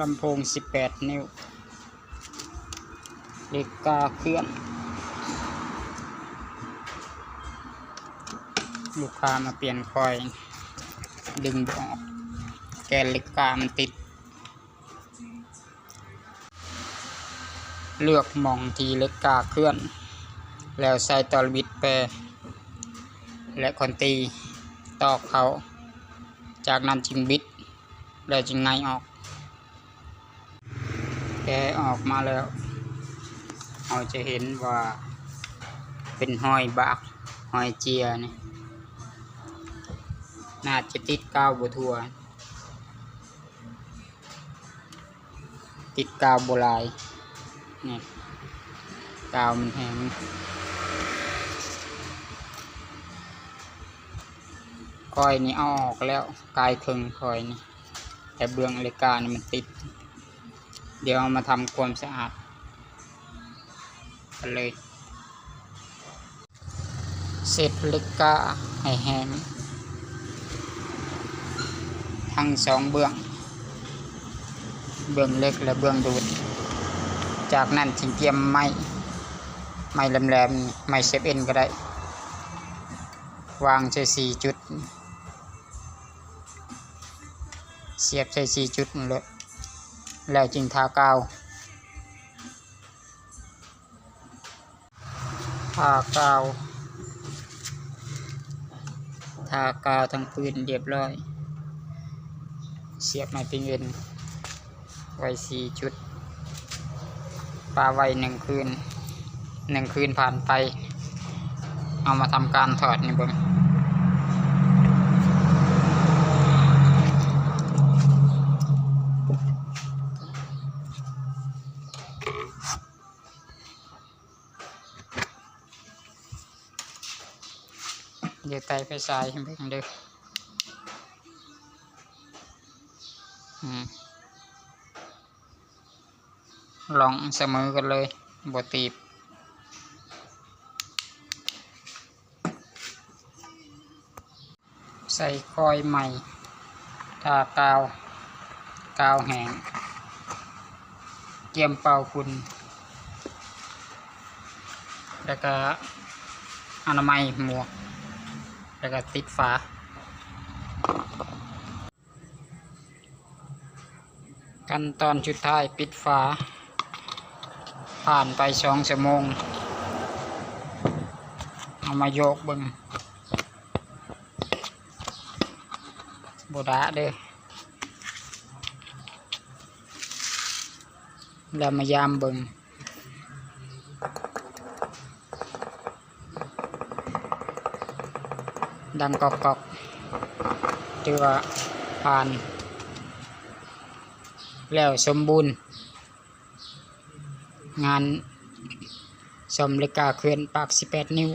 ลำโพง18 นิ้วเหล็กกาเคลื่อนลูกค้ามาเปลี่ยนคอยดึงออกแกนเหล็กกามันติดเลือกมองที่เหล็กกาเคลื่อนแล้วใส่ตอบิดแปรและคอนตีตอกเขาจากนั้นจึงบิดแล้วจึงไงออกแกะออกมาแล้วเราจะเห็นว่าเป็นห้อยบากห้อยเจียนี่น่าจะติดกาวบัวทั่วติดกาวโบราณนี่กาวมันแห้งคอยนี่เอาออกแล้วกายครึ่งคอยนี่แต่เบื้องเหล็กกานี่มันติดเดี๋ยวเอามาทำความสะอาดกันเลยเสร็จเหล็กกาให้แห้งทั้งสองเบื้องเล็กและเบื้องดูดจากนั้นจึงเตรียมไม้แหลมๆไม้เซฟเอ็นก็ได้วางใส่4 จุดเสียบใส่4 จุดเลยแล้วจึงทากาวทั้งพื้นเรียบร้อยเสียบไม้ปิ้งเอ็นไว้4 จุดปาไว้1 คืนผ่านไปเอามาทำการถอดนี่เบิ่งเดี๋ยวไต่ไฟฉายให้เบิ่งเด้อลองเสมอกันเลยบ่ตีบใส่คอยใหม่ทากาวแห้งเตรียมเป่าฝุ่นแล้วก็อนามัยหมวกแล้วก็ติดฝาขั้นตอนสุดท้ายปิดฝาผ่านไป2 ชั่วโมงเอามาโยกเบิ่งบ่ดะเด้อแล้วมายามเบิ่งดังกอกๆถือว่าผ่านแล้วสมบูรณ์งานซ่อมเหล็กกาเคลื่อนปาก18 นิ้ว